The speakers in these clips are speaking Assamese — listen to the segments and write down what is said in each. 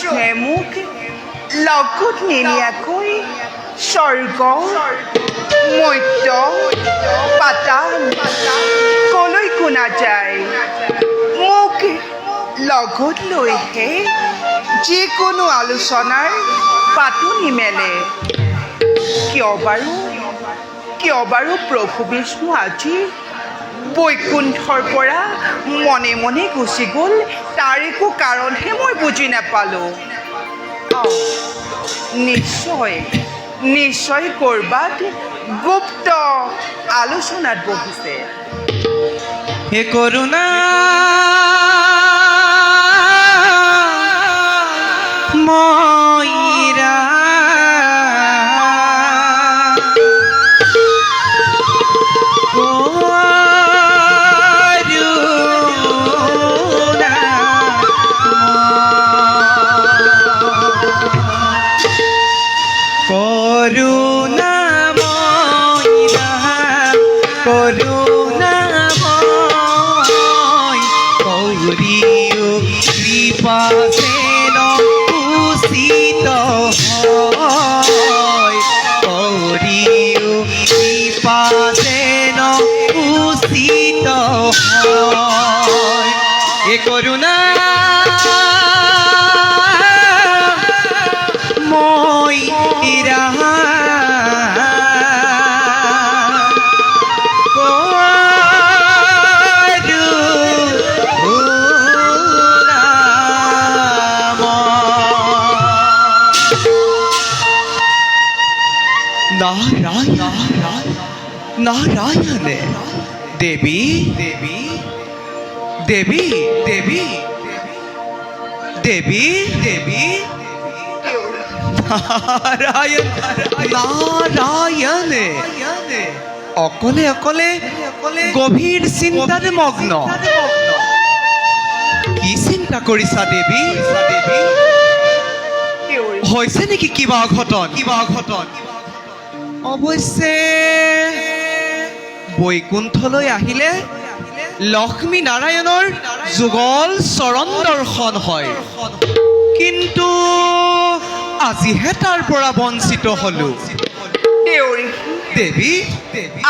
বিষ্ণুৱে মোক লগত নিনিয়াকৈ স্বৰ্গ মৰ্ত্য পাতাল কলৈকো নাযায় মোক লগত লৈহে যিকোনো আলোচনাৰ পাতো নিমেলে কিয় বাৰু প্ৰভু বিষ্ণু আজি বৈকুণ্ঠৰ পৰা মনে মনে গুচি গ'ল তাৰ একো কাৰণহে মই বুজি নাপালোঁ নিশ্চয় ক'ৰবাত গুপ্ত আলোচনাত বহিছে হে করুণা ময়রা করুণা ময়রা नारायण देवी देवी देवी देवी देवी देवी नारायण नारायण অকলে অকলে গভীর চিন্তাতে মগ্ন কি চিন্তা কৰিছা দেৱী হৈছে নেকি কিবা অঘটন অৱশ্যে বৈকুণ্ঠলৈ আহিলে লক্ষ্মী নাৰায়ণৰ যুগল চৰণ দৰ্শন হয় কিন্তু আজিহে তাৰ পৰা বঞ্চিত হলো দেৱী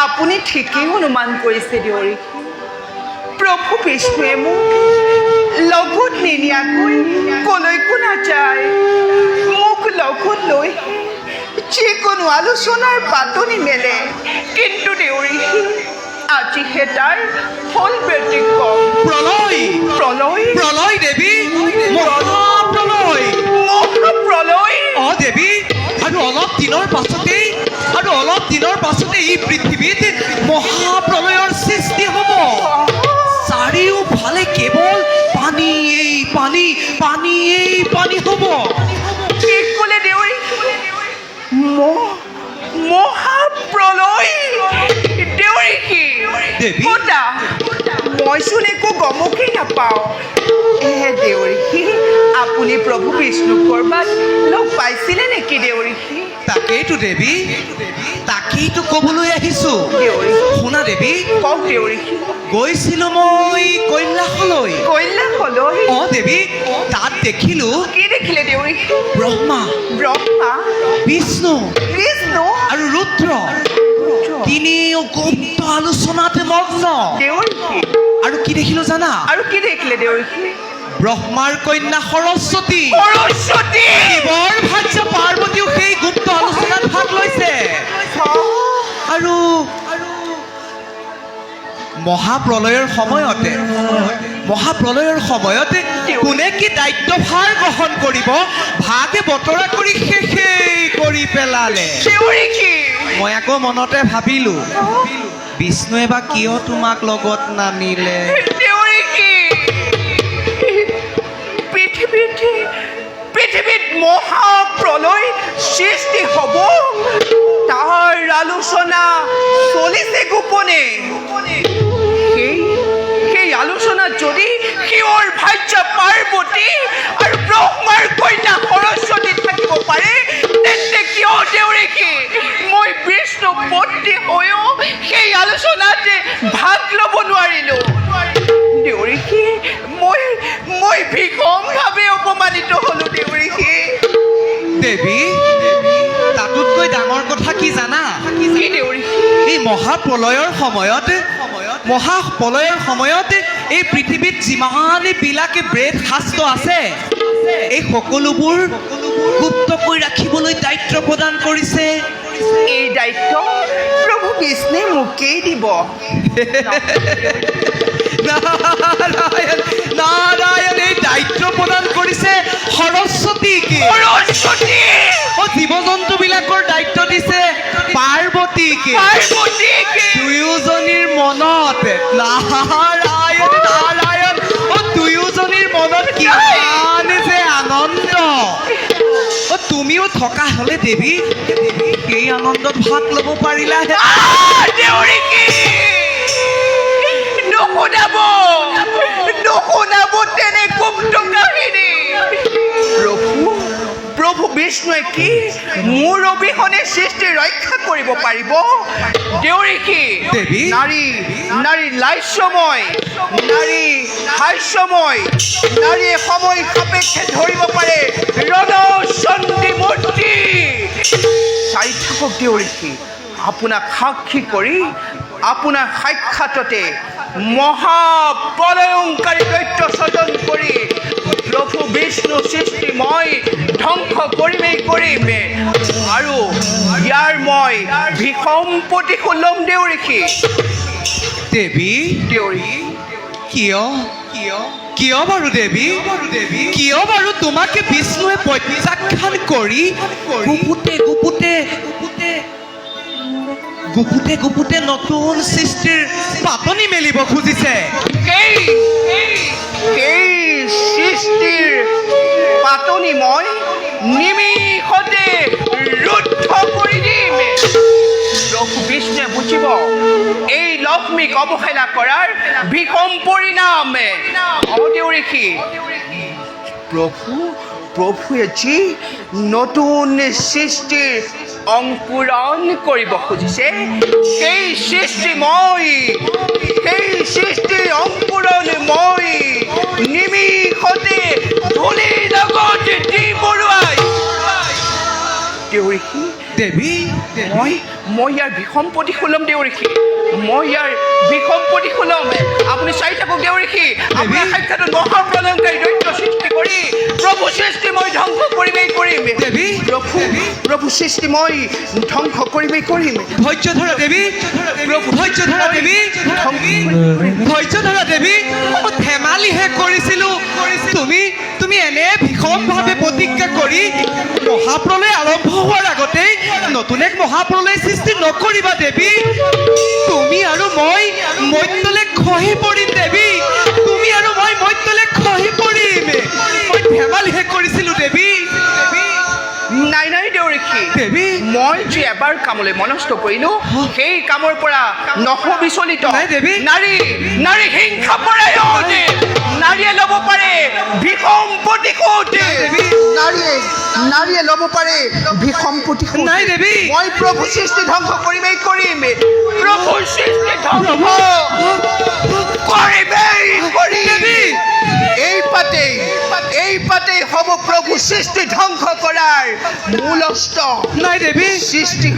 আপুনি ঠিকেই অনুমান কৰিছে দেউৰী প্ৰভু বিষ্ণুৱে মোক লগত নিনিয়াকৈ কলৈকো নাযায় মোক লগত লৈ যিকোনো আলোচনাৰ পাতো নিমেলে কিন্তু দেউৰী আজিহে তাৰ ফল ব্যতিক্ৰম প্ৰলয় দেৱী মহাপ্ৰলয় অ দেৱী আৰু অলপ দিনৰ পাছতে এই পৃথিৱীত মহাপ্ৰলয়ৰ সৃষ্টি হ'ব চাৰিওফালে কেৱল পানী হ'ব কি ক'লে দেউৰী মহাপ্ৰলয় দেউৰী কি মইচোন একো গমকেই নাপাওঁ দেউৰী আপুনি প্ৰভু বিষ্ণুক ক'ৰবাত লগ পাইছিলে নেকি দেউৰী তাকেইতো দেৱী তাকেইতো ক'বলৈ আহিছোঁ শুনা দেৱী কওক দেউৰী গৈছিলোঁ মই কৈলাশলৈ অ দেৱী তাত দেখিলোঁ কি দেখিলে দেউৰী ব্ৰহ্মা বিষ্ণু আৰু ৰুদ্ৰ তিনিও গুপ্ত আলোচনাতে মগ্ন আৰু কি দেখিলোঁ জানা দেউৰী ব্ৰহ্মাৰ কন্যা সৰস্বতী শিৱৰ ভাৰ্যা পাৰ্বতীও সেই গুপ্ত আলোচনাত ভাগ লৈছে আৰু মহাপ্ৰলয়ৰ সময়তে কোনে কি দায়িত্বভাৰ গ্ৰহণ কৰিব ভাগে বতৰা কৰি শেষেই কৰি পেলালে মই আকৌ মনতে ভাবিলোঁ বিষ্ণুৱে বা কিয় তোমাক লগত নানিলে পৃথিৱীত মহাপ্ৰলয় সৃষ্টি হ'ব তাৰ আলোচনা চলিছে গোপনে সেই আলোচনাত যদি শিৱৰ ভাৰ্যা পাৰ্বতী আৰু ব্ৰহ্মাৰ কন্যা সৰস্বতী থাকিব পাৰে তেন্তে কিয় দেউৰী মই বিষ্ণু পত্নী হৈও সেই আলোচনাত ভাগ ল'ব নোৱাৰিলোঁ দেউৰী মই ভীষণভাৱে অপমানিত হ'লোঁ দেউৰী মহাপ্ৰলয়ৰ সময়ত এই পৃথিৱীত যিমানবিলাকে ব্ৰেড শাস্ত্ৰ আছে এই সকলোবোৰ গুপ্তকৈ ৰাখিবলৈ দায়িত্ব প্ৰদান কৰিছে। এই দায়িত্ব প্ৰভু বিষ্ণুৱে মোকেই দিব। নাৰায়ণ নাৰায়ণ এই দায়িত্ব প্ৰদান কৰিছে সৰস্বতীকে। সৰস্বতী জীৱ জন্তুবিলাকৰ দায়িত্ব দিছে পাৰ্বতীকে। দুয়োজনীৰ মনত নাৰায়ণ নাৰায়ণ দুয়োজনীৰ মনত কিমান যে আনন্দ। তুমিও থকা হলে দেৱী সেই আনন্দত ভাগ ল'ব পাৰিলা। নুশুনাব তেনে গুপ্ত কাহিনী। প্ৰভু বিষ্ণুৱে কি মোৰ অবিহনে সৃষ্টি ৰক্ষা কৰিব পাৰিব? দেউৰীকি দেৱী নাৰী লাস্যময়, নাৰী হাস্যময়, নাৰীয়ে সময় সাপেক্ষে ধৰিব পাৰে ৰণচণ্ডী মূৰ্তি। চাই থাকক দেউৰীকি, আপোনাক সাক্ষী কৰি আপোনাৰ সাক্ষাততে মহাপ্ৰলয়ংকাৰী দৈত্য স্বজন কৰি প্ৰভু বিষ্ণু সৃষ্টি মই ধ্বংস কৰিমেই কৰিম আৰু ইয়াৰ মই ভীষণ প্ৰতিশোধ ল'ম দেউৰীকি। দেৱী কিয় বাৰু দেৱী কিয় বাৰু তোমাকে বিষ্ণুৱে প্ৰত্যাখ্যান কৰি গুপুতে নতুন সৃষ্টিৰ পাতনি মেলিব খুজিছে? এই সৃষ্টিৰ পাতনি মই নিমিষতে ৰুদ্ধ কৰি দিম। প্ৰভু বিষ্ণুৱে বুজিব এই লক্ষ্মীক অৱহেলা কৰাৰ ভীষণ পৰিণাম। দেউৰীকি প্ৰভুৱে যি নতুন সৃষ্টিৰ অংকুৰণ কৰিব খুজিছে সেই সৃষ্টিৰ অংকুৰণ মই নিমিষতে ধূলিৰ লগত দি মৰুৱাই। দেউৰীকি দেৱী মই ইয়াৰ ভীষণ প্ৰতিশোধ ল'ম দেউৰীকি, মই ইয়াৰ ভীষণ প্ৰতিশোধ ল'ম। আপুনি চাই থাকক দেউৰীকি, আপোনাৰ সাক্ষাতত মহাপ্ৰলয়ংকাৰী দৈত্য সৃষ্টি কৰি প্ৰভু সৃষ্টি মই ধ্বংস কৰিমেই কৰিম। প্ৰভু সৃষ্টি মই ধ্বংস কৰিমেই কৰিম। ধৈৰ্য ধৰা দেৱী, ধেমালিহে কৰিছিলো। তুমি এনে ভীষণভাৱে প্ৰতিজ্ঞা কৰি মহাপ্ৰলয় আৰম্ভ হোৱাৰ আগতেই নতুন এক মহাপ্ৰলয় সৃষ্টি নকৰিবা দেৱী। তুমি আৰু মই মৰ্ত্যলে খহি পৰিম দেৱী, তুমি আৰু মই মৰ্ত্যলে খহি পৰিম। মই ধেমালিহে কৰিছিলো দেৱী। নাই দেউৰীকি, দেৱী মই যি এবাৰ কামলৈ মনস্থ কৰিলো সেই কামৰ পৰা নহবিচলিত। নাৰী হিংসা পৰায়ণ, নাৰীয়ে ল'ব পাৰে ভীষণ প্ৰতিশোধ। নাৰীয়ে ল'ব পাৰে ভীষণ প্ৰতিশোধ। নাই দেৱী, মই প্ৰভু সৃষ্টি ধ্বংস কৰিমেই কৰিম। প্ৰভু সৃষ্টি ধ্বংস কৰিমেই কৰিম। এই পাতেই হ'ব প্ৰভু সৃষ্টি ধ্বংস কৰাৰ মূল অস্ত্ৰ। নাই দেৱী, সৃষ্টি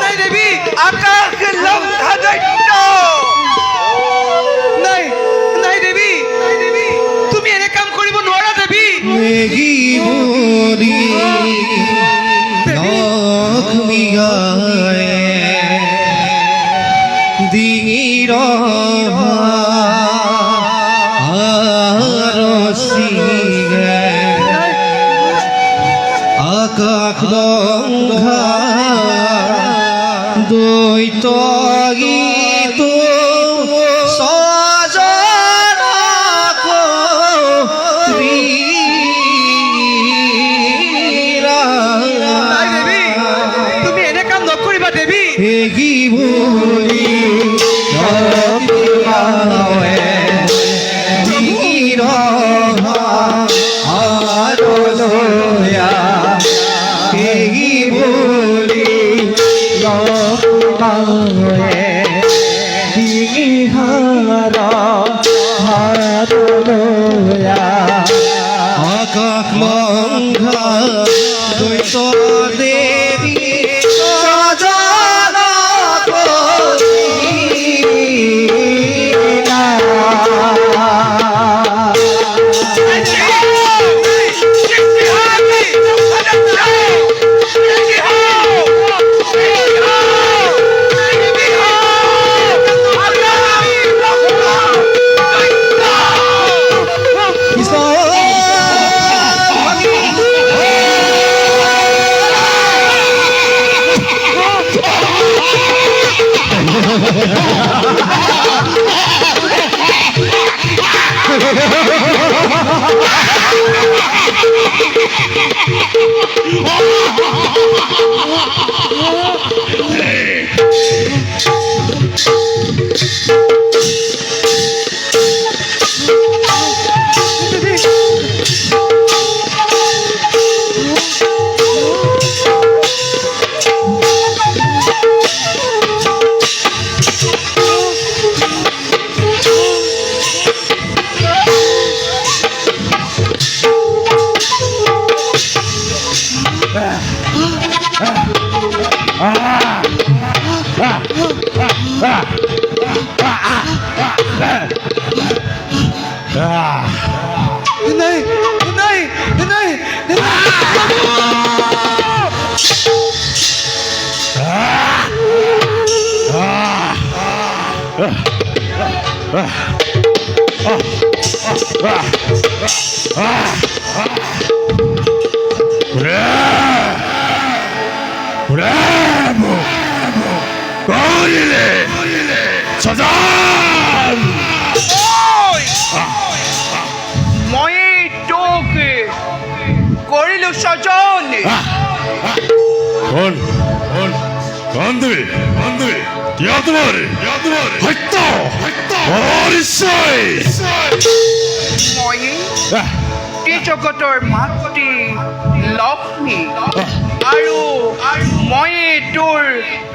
নাই দেৱী, আকাশ লংঘা দৈত্য। নাই দেৱী, তুমি এনে কাম কৰিব নোৱাৰা দেৱী। ডিঙিৰ আকাশ লংঘা দৈত্য গীত তুমি এনে কাম নকৰিবা দেৱী। আকাশ লংঘা দৈত্য দেৱী Nay, nay, nay, nay. Bravo! Corrile! Shazam! ঐ! মই তোক কৰিলো স্বজন Kon! Kandri! Yadmare! Hatta! Orishai! মই জগতৰ মাতৃ লক্ষ্মী আৰু মই তোৰ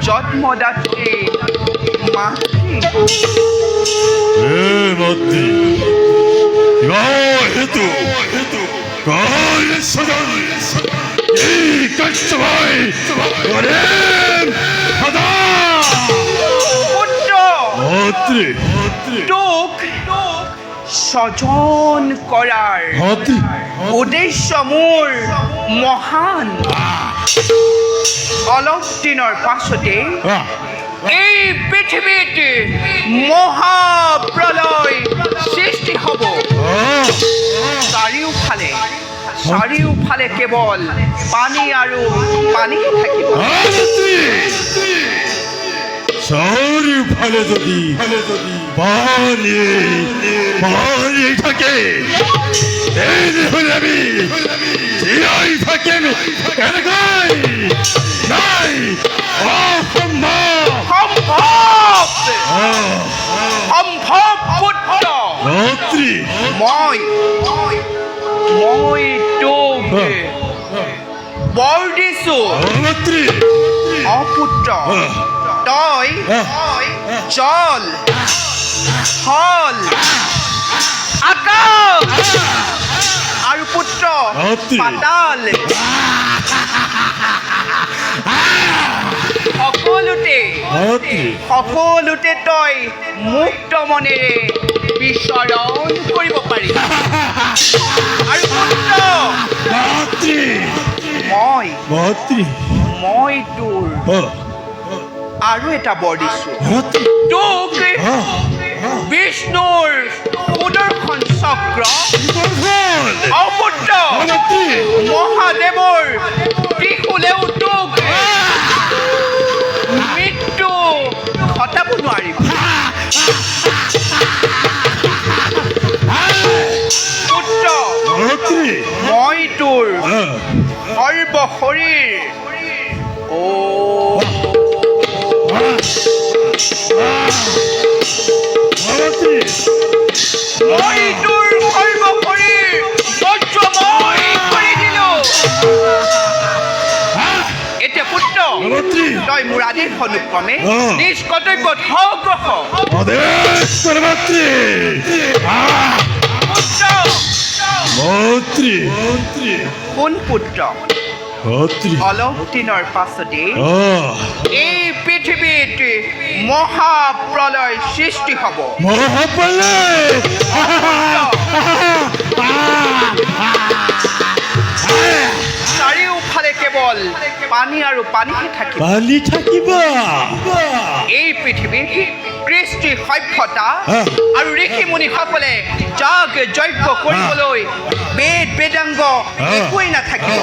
জন্মদাত্ৰী মাতৃ Hey, Matti! Hetu! Kari Shazam! Ei, Kachtamai! Orem! Hada! পুত্ৰ Matti! তোক স্বজন কৰাৰ Matti! উদ্দেশ্য মোৰ মহান অলপ দিনৰ পাছতে এই পৃথিৱীত মহাপ্ৰলয় সৃষ্টি হ'ব চাৰিওফালে কেৱল পানী আৰু পানী থাকিব চাৰিওফালে যদি পানী থাকে তেনেহ'লে আমি জীয়াই থাকিম কেনেকৈ নাই সম্ভৱ পুত্ৰ ৰাত্ৰি মই তোক বৰ দিছো ৰাত্ৰি অপুত্ৰ তই জল স্থল আকাশ আৰু পুত্ৰ পাতাল সকলোতে তই মুক্ত মনেৰে বিচৰণ কৰিব পাৰি আৰু পুত্ৰ মই তোৰ আৰু এটা বৰ দিছো তোক বিষ্ণুৰ সুদৰ্শন চক্ৰ অপুত্ৰ মহাদেৱৰ ত্ৰিশূলেও তোক মৃত্যু ঘটাব নোৱাৰিব পুত্ৰ মই তোৰ সৰ্ব শৰীৰ মই তোৰ সৰ্ব শৰীৰ বজ্ৰময় কৰি দিলো এতিয়া পুত্ৰ তই মোৰ আদেশ অনুক্ৰমে নিজ কৰ্তব্যত অগ্ৰসৰ কোন পুত্ৰ অলপ দিনৰ পাছতে এই পৃথিৱীত মহাপ্ৰলয় সৃষ্টি হ'ব চাৰিওফালে কেৱল পানী আৰু পানীহে থাকিব এই পৃথিৱীত কৃষ্টি সভ্যতা আৰু ঋষি মুনিসকলে যাগ যজ্ঞ কৰিবলৈ বেদাংগ একোৱেই নাথাকিব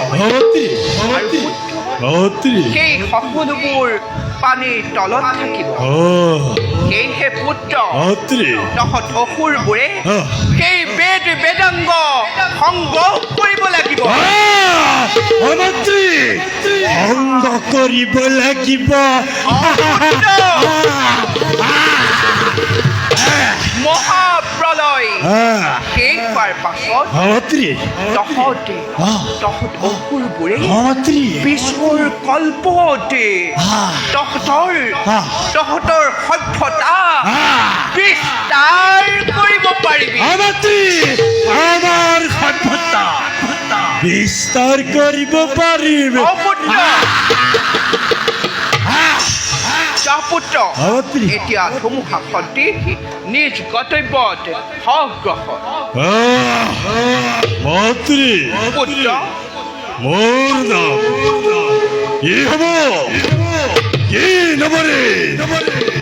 সেই সকলোবোৰ পানীৰ তলত থাকিব সেয়েহে পুত্ৰ অত্ৰি তহঁত অসুৰবোৰে আহ। সেই বেদ বেদাংগ সংগ্ৰহ কৰিব লাগিব অত্ৰি অংগ কৰিব লাগিব মহাপ্ৰলয় শেষ হোৱাৰ পাছত অত্ৰি তহঁতে তহঁত অসুৰবোৰে অত্ৰি বিষ্ণুৰ কল্পতে তহঁতৰ সভ্যতা বিস্তাৰ কৰিব পাৰিবি অত্ৰি আমাৰ সভ্যতা বিস্তাৰ কৰিব পাৰিব অপুত্ৰ পুত্ৰ অত্ৰি এতিয়া ধুমুহা সন্তি নিজ কৰ্তব্যত অগ্ৰসৰ অত্ৰি পুত্ৰ মোৰ নাম কি হ'ব কি নবৰে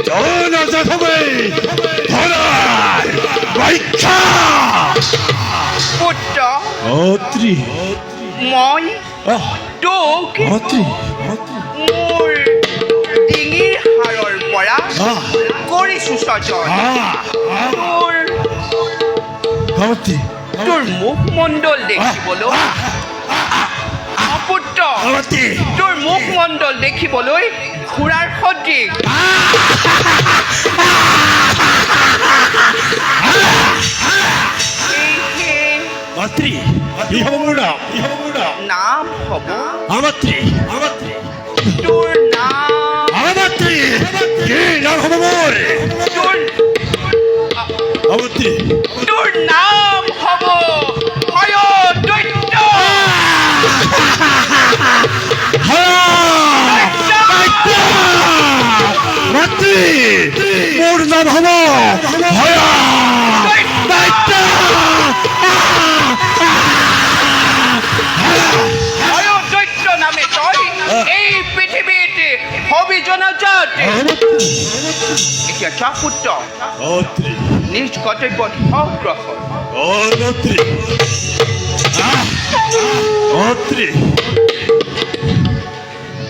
জনজাতমে ধৰাৰ ব্যাখ্যা পুত্ৰ অত্ৰি মই তোক অত্ৰি মোৰ ডিঙিৰ হাড়ৰ পৰা কৰিছো সজন অত্ৰি তোৰ মুখমণ্ডল দেখিবলৈ পুত্ৰ অত্ৰি তোৰ মুখমণ্ডল দেখিবলৈ ঘোঁৰাৰ সদৃশ অত্ৰি কি হ'ব মোৰ নাম নাম হ'ব অত্ৰি তোৰ নাম অত্ৰি কি নাম হ'ব মোৰ তোৰ অত্ৰি তোৰ নাম হ'ব ভয় দৈত্য অত্ৰি মোৰ নাম হ'ব ভয় দৈত্য নামে তই এই পৃথিৱীত হবি জনাজাত এতিয়া চা পুত্ৰ অত্ৰি নিজ কৰ্তব্যত অগ্ৰসৰ অত্ৰি অত্ৰি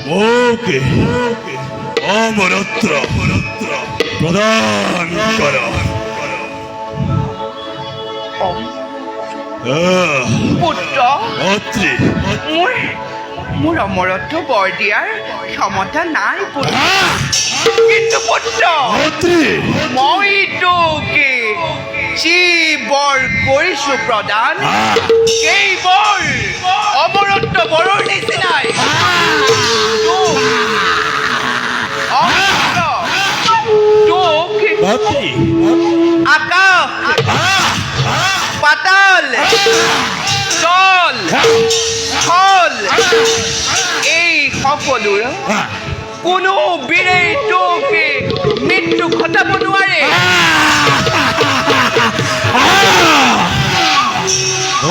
মোকে অমৰত্ৰ প্ৰদান কৰ পুত্ৰ অত্ৰি মোৰ অমৰত্ব বৰ দিয়াৰ ক্ষমতা নাই পুত্ৰ কিন্তু পুত্ৰ অত্ৰি মই তোকে যি বৰ কৰিছো প্ৰদান সেই বৰ অমৰত্ব বৰৰ নিচিনাই তোক অত্ৰি আকাশ পাতাল জল স্থল এই সকলোৰ কোনো বীৰে তোক মৃত্যু ঘটাব নোৱাৰে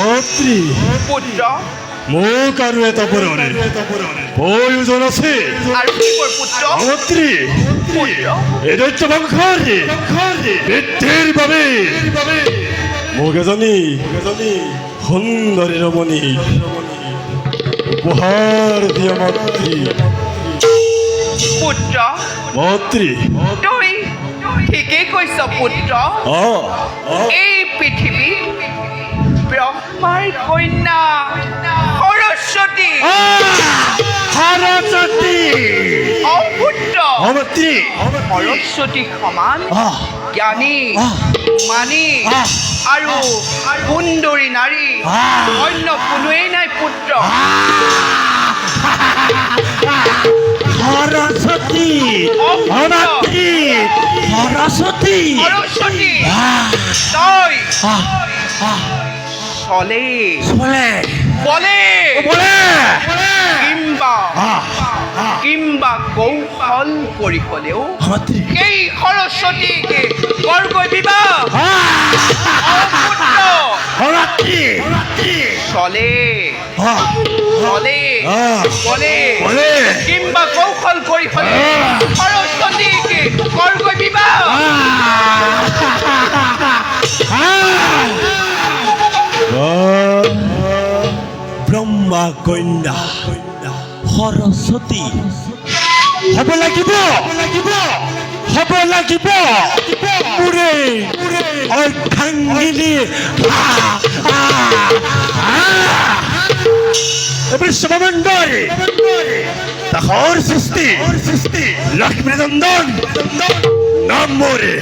অত্ৰি পুত্ৰ মোক আৰু এটা প্ৰয়োজন আছে আৰু কি কৰ পুত্ৰ অত্ৰি এই দৈত্য বংশৰ বৃদ্ধিৰ বাবে মোক এজনী সুন্দৰী ৰমণী উপহাৰ দিয়া মন্ত্ৰী পুত্ৰ মন্ত্ৰী তই ঠিকেই কৈছ পুত্ৰ এই পৃথিৱীত ব্ৰহ্মাৰ কন্যা সৰস্বতী সৰস্বতী অপুত্ৰ মন্ত্ৰী সৰস্বতী সমান জ্ঞানী মানি আৰু সুন্দৰী নাৰী অন্য কোনোৱেই নাই পুত্ৰ সৰস্বতী মন্ত্ৰী সৰস্বতী সৰস্বতী তই চলে বলে কিম্বা কৌশল কৰি হ'লেও এই সৰস্বতীক বৰকৈ বিবাহ চলে বলে কিম্বা কৌশল কৰি হ'লেও সৰস্বতীক বৰকৈ বিবাহ ব্ৰহ্মা কন্যা সৰস্বতী হ'ব লাগিব হ'ব লাগিব মোৰে অৰ্ধাংগিনী বিশ্বমণ্ডল তাহৰ সৃষ্টি লক্ষ্মী নন্দন নাম মোৰে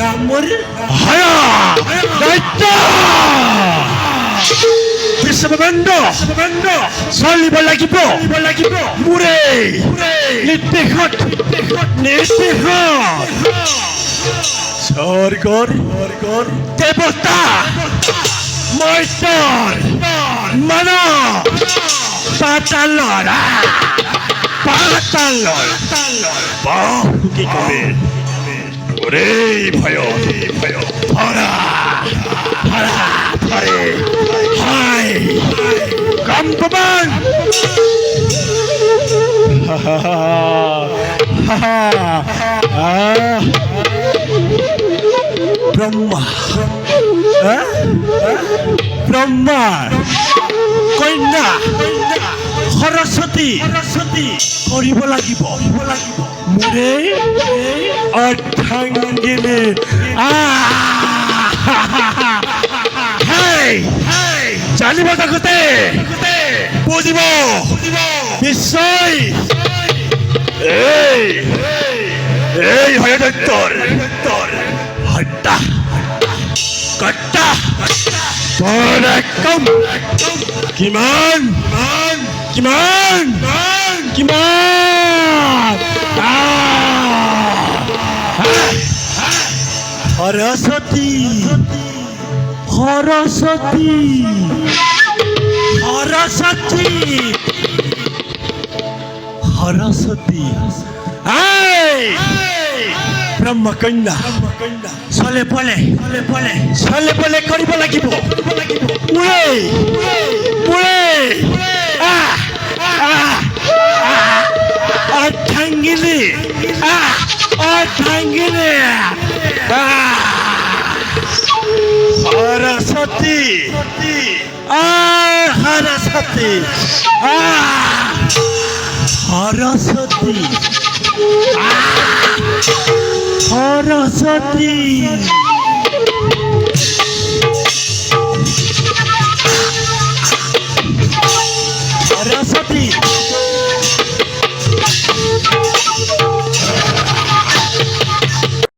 নামৰ হয়া দৈত্য বিশ্ববন্ধ চলিব লাগিব মোৰে নিৰ্দেশত স্বৰ্গৰ দেৱতা মৰ্ত্যৰ মানৱ পাতালৰ বাহুকি কবি ওৰে ভয় ধৰা ধৰে হায় কম্পমান ব্ৰহ্মা কন্যা সৰস্বতী কৰিব লাগিব মোৰে অৰ্ধাংগিনী জানিব থাকোঁতে বুজিব নিশ্চয় এই হয়দত্তৰ হত্যা কৰ্তা পৰাক্ৰম কিমান সৰস্বতী ব্ৰহ্মকন্যা চলে পলে কৰিব লাগিব অৰ্ধাংগিনী সৰস্বতী সৰস্বতী